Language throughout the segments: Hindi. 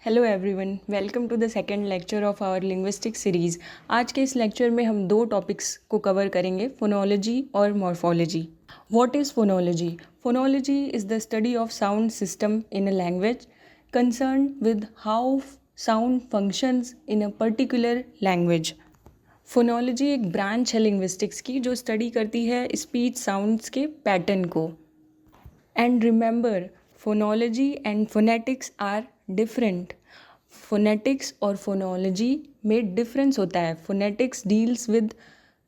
Hello everyone, welcome to the second lecture of our linguistic series. आज के इस लेक्चर में हम दो टॉपिक्स को कवर करेंगे, फोनोलॉजी और morphology. What is phonology? Phonology is the study of sound system in a language concern with how sound functions in a particular language. Phonology एक ब्रांच है लिंग्विस्टिक्स की जो स्टडी करती है स्पीच साउंड्स के पैटर्न को। And remember, phonology and phonetics are different. Phonetics और फोनोलॉजी में डिफरेंस होता है। Phonetics deals with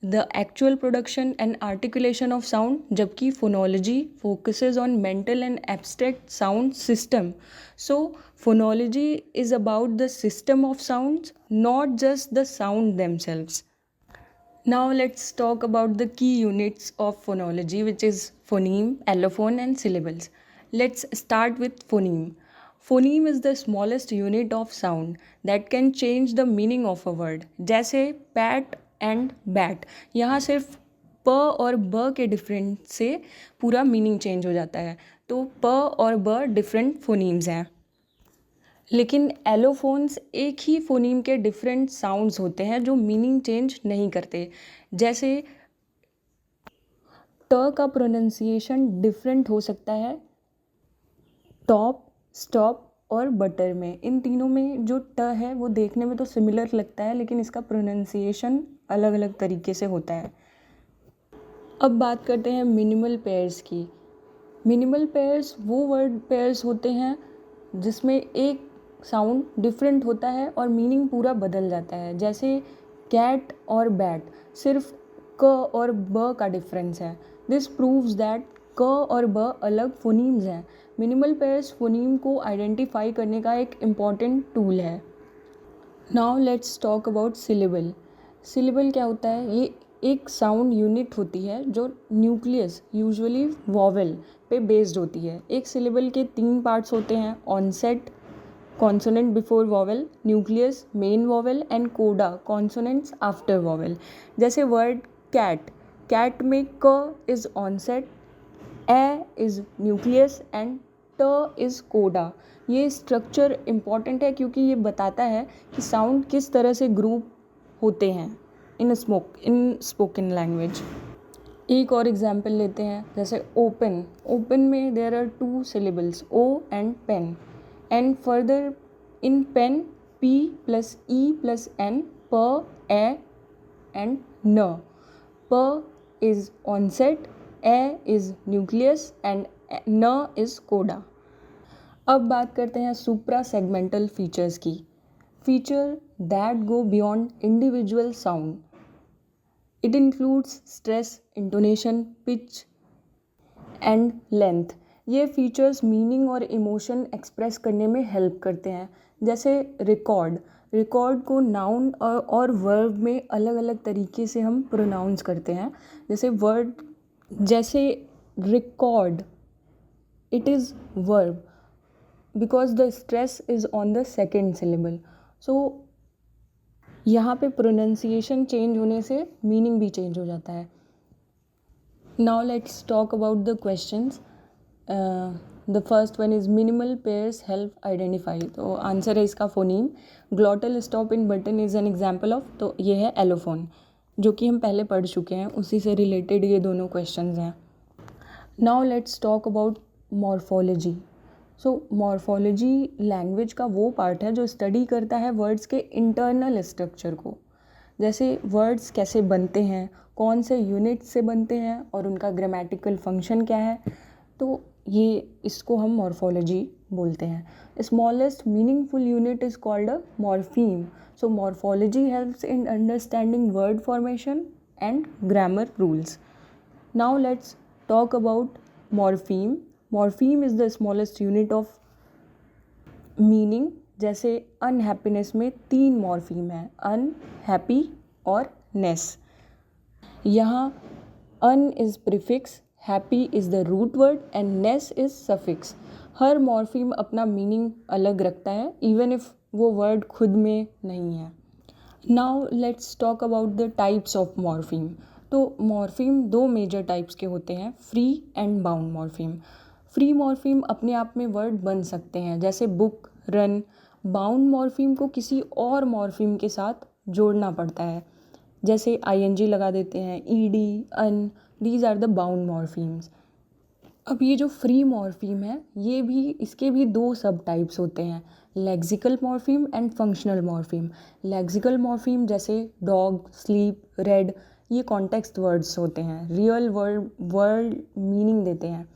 the actual production and articulation of sound, जबकि phonology focuses on mental and abstract sound system. So phonology is about the system of sounds, not just the sound themselves. Now let's talk about the key units of phonology, which is phoneme, allophone and syllables. Let's start with phoneme. Phoneme is the smallest unit of sound that can change the meaning of a word. जैसे pat and bat, यहाँ सिर्फ प और ब के डिफरेंस से पूरा मीनिंग चेंज हो जाता है। तो प और ब डिफरेंट फोनीम्स हैं, लेकिन एलोफोन्स एक ही फोनीम के डिफरेंट साउंड्स होते हैं जो मीनिंग चेंज नहीं करते। जैसे ट का प्रोनाउंसिएशन डिफरेंट हो सकता है टॉप, स्टॉप और बटर में। इन तीनों में जो ट है वो देखने में तो सिमिलर लगता है, लेकिन इसका प्रोनाउंसिएशन अलग अलग तरीके से होता है। अब बात करते हैं मिनिमल पेयर्स की। मिनिमल पेयर्स वो वर्ड पेयर्स होते हैं जिसमें एक साउंड डिफरेंट होता है और मीनिंग पूरा बदल जाता है। जैसे कैट और बैट, सिर्फ क और ब का डिफरेंस है। दिस प्रूव्स दैट क और ब अलग फोनीम्स हैं। मिनिमल पेयर्स फोनीम को आइडेंटिफाई करने का एक इम्पॉर्टेंट टूल है। Now let's talk about syllable. Syllable क्या होता है? ये एक साउंड यूनिट होती है जो न्यूक्लियस यूजुअली वॉवेल पे बेस्ड होती है। एक सिलेबल के 3 पार्ट्स होते हैं: onset, consonant before vowel, nucleus, main vowel and coda, consonants after vowel. जैसे वर्ड कैट, कैट में क is onset, A is nucleus and ट इज कोडा। ये स्ट्रक्चर इम्पॉर्टेंट है क्योंकि ये बताता है कि साउंड किस तरह से ग्रुप होते हैं इन स्पोकन लैंग्वेज। एक और एग्जाम्पल लेते हैं, जैसे ओपन। ओपन में there are 2 syllables, O and pen, and further in pen P plus E plus N, प, ए एंड न। प is onset, A is nucleus and न इज कोडा। अब बात करते हैं सुप्रा सेगमेंटल फीचर्स की। Feature that go beyond individual sound. It includes stress, intonation, pitch and length. ये फीचर्स मीनिंग और इमोशन एक्सप्रेस करने में हेल्प करते हैं। जैसे रिकॉर्ड, रिकॉर्ड को नाउन और वर्ब में अलग अलग तरीके से हम प्रोनाउंस करते हैं। जैसे वर्ड, जैसे record, it is verb because the stress is on the second syllable. So यहाँ पे प्रोनाउंसिएशन चेंज होने से मीनिंग भी चेंज हो जाता है। Now let's talk about the questions. The first one is minimal pairs help identify. तो आंसर है इसका phoneme. Glottal stop in button is an example of, तो ये है एलोफोन, जो कि हम पहले पढ़ चुके हैं, उसी से रिलेटेड ये दोनों क्वेश्चंस हैं। Now let's talk about morphology. So morphology language का वो पार्ट है जो स्टडी करता है वर्ड्स के इंटरनल स्ट्रक्चर को। जैसे वर्ड्स कैसे बनते हैं, कौन से यूनिट से बनते हैं और उनका ग्रामेटिकल फंक्शन क्या है, तो ये इसको हम मॉर्फोलॉजी बोलते हैं। Smallest meaningful unit is called a morpheme. So morphology helps in understanding word formation and grammar rules. Now let's talk about morpheme. Morpheme is the smallest unit of meaning. जैसे unhappiness में 3 morpheme है, unhappy और ness। यहाँ un is prefix, happy is the root word and ness is suffix. Her morpheme अपना meaning अलग रखता है, even if वो word खुद में नहीं है। Now let's talk about the types of morpheme. तो मॉर्फीम 2 मेजर टाइप्स के होते हैं, free and bound morpheme. Free morpheme अपने आप में वर्ड बन सकते हैं, जैसे बुक, रन। बाउंड मॉर्फीम को किसी और मॉर्फीम के साथ जोड़ना पड़ता है, जैसे आईएनजी लगा देते हैं, ED, un, these are the bound morphemes. अब ये जो फ्री मॉर्फीम है, ये भी, इसके भी दो सब टाइप्स होते हैं, lexical morpheme and functional morpheme. Lexical morpheme जैसे डॉग, स्लीप, रेड, ये कॉन्टेक्स्ट वर्ड्स होते हैं, रियल वर्ल्ड मीनिंग देते हैं।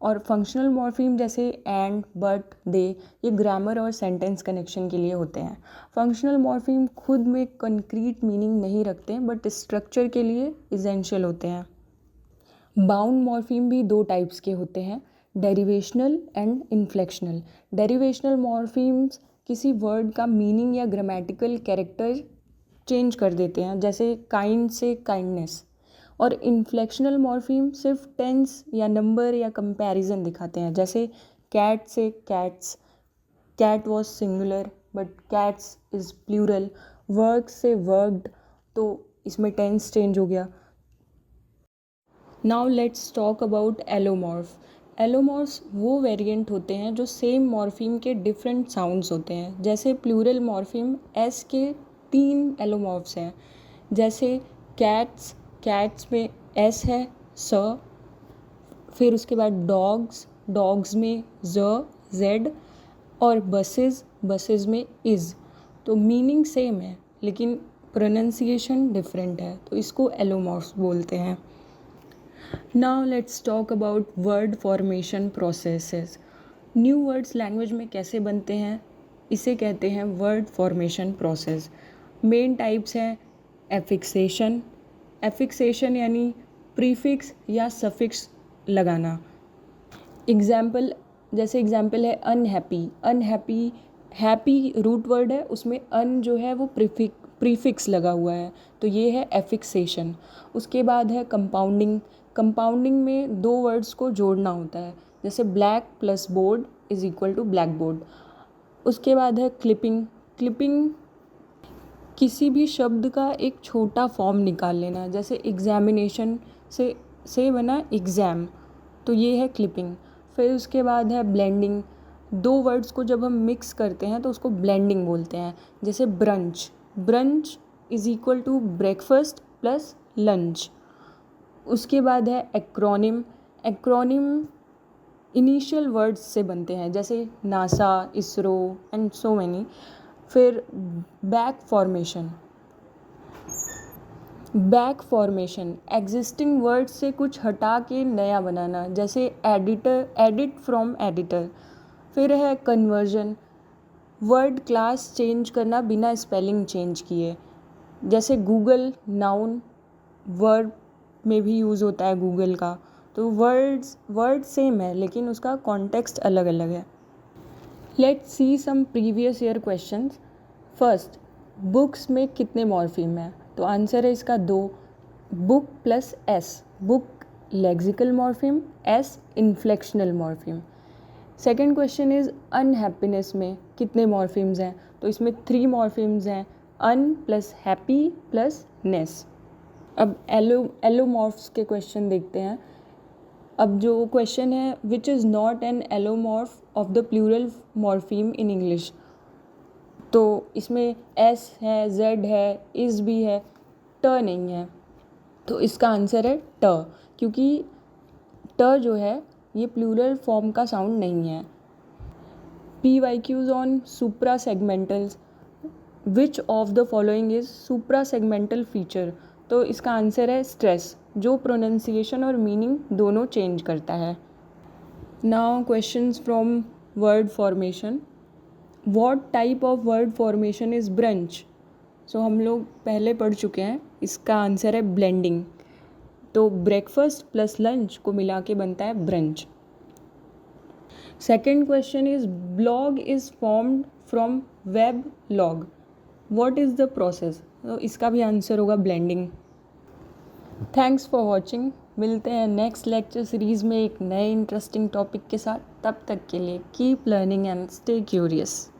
और फंक्शनल मॉर्फीम जैसे एंड, बट, दे, ये ग्रामर और सेंटेंस कनेक्शन के लिए होते हैं। फंक्शनल मॉर्फीम खुद में कंक्रीट मीनिंग नहीं रखते, बट स्ट्रक्चर के लिए इसेंशियल होते हैं। बाउंड मॉर्फीम भी दो टाइप्स के होते हैं, derivational and inflectional. Derivational morphemes किसी वर्ड का मीनिंग या ग्रामेटिकल कैरेक्टर चेंज कर देते हैं, जैसे काइंड से काइंडनेस। और इन्फ्लेक्शनल मॉर्फीम सिर्फ टेंस या नंबर या कंपैरिजन दिखाते हैं, जैसे कैट से cats, cat was singular but cats is plural. Work से वर्कड, तो इसमें टेंस चेंज हो गया। Now let's talk about allomorph. Allomorphs वो वेरिएंट होते हैं जो सेम मॉर्फीम के डिफरेंट साउंड्स होते हैं, जैसे प्लूरल मॉर्फीम एस के 3 एलोमॉर्फ्स हैं, जैसे कैट्स, कैट्स में एस है, स, फिर उसके बाद डॉग्स, डॉग्स में ज, जेड, और बसेस, बसेस में इज़। तो मीनिंग सेम है लेकिन प्रोनंसिएशन डिफरेंट है, तो इसको एलोमॉर्फ्स बोलते हैं। Now let's talk about word formation processes. New words language में कैसे बनते हैं, इसे कहते हैं word formation process. Main types हैं एफिक्सेशन, एफिक्सेशन यानी प्रीफिक्स या सफिक्स लगाना। एग्जाम्पल, जैसे एग्जाम्पल है unhappy, unhappy, happy root word है, उसमें अन जो है वो प्रीफिक्स लगा हुआ है, तो ये है एफिक्सेशन। उसके बाद है कंपाउंडिंग, कंपाउंडिंग में दो वर्ड्स को जोड़ना होता है, जैसे black plus board is equal to blackboard. उसके बाद है क्लिपिंग, क्लिपिंग किसी भी शब्द का एक छोटा फॉर्म निकाल लेना, जैसे एग्जामिनेशन से बना एग्ज़ाम, तो ये है क्लिपिंग। फिर उसके बाद है ब्लेंडिंग, दो वर्ड्स को जब हम मिक्स करते हैं तो उसको ब्लेंडिंग बोलते हैं, जैसे brunch, brunch is equal to breakfast plus lunch. उसके बाद है एक्रोनिम, एक्रोनिम इनिशियल वर्ड्स से बनते हैं, जैसे NASA, ISRO and so many. फिर back formation, back formation existing words से कुछ हटा के नया बनाना, जैसे एडिटर, एडिट फ्रॉम एडिटर। फिर है कन्वर्जन, वर्ड क्लास चेंज करना बिना स्पेलिंग चेंज किए, जैसे गूगल नाउन वर्ब में भी यूज़ होता है गूगल का, तो वर्ड सेम है लेकिन उसका कॉन्टेक्स्ट अलग अलग है। Let's see some previous year questions. First, books में कितने मॉर्फीम हैं, तो आंसर है इसका 2, book plus S, book lexical morpheme, S inflectional morpheme. Second question is unhappiness में कितने मॉर्फीम्स हैं, तो इसमें 3 मॉर्फीम्स हैं, un plus happy plus ness. अब एलोमॉर्फ्स के क्वेश्चन देखते हैं। अब जो क्वेश्चन है which is not an allomorph of the plural morpheme in English, तो इसमें एस है, जेड है, इज़ भी है, ट नहीं है, तो इसका आंसर है ट, क्योंकि ट जो है ये प्लूरल फॉर्म का साउंड नहीं है। PYQs on suprasegmentals, which of the following is suprasegmental feature, तो इसका आंसर है स्ट्रेस, जो प्रोनाउंसिएशन और मीनिंग दोनों चेंज करता है। Now questions from word formation. What type of word formation is brunch, so हम लोग पहले पढ़ चुके हैं, इसका आंसर है ब्लेंडिंग, तो ब्रेकफास्ट प्लस लंच को मिला के बनता है brunch. Second question is blog is formed from web log, what is the process, तो इसका भी आंसर होगा ब्लेंडिंग। थैंक्स फॉर वॉचिंग, मिलते हैं नेक्स्ट लेक्चर सीरीज़ में एक नए इंटरेस्टिंग टॉपिक के साथ। तब तक के लिए keep learning and stay curious.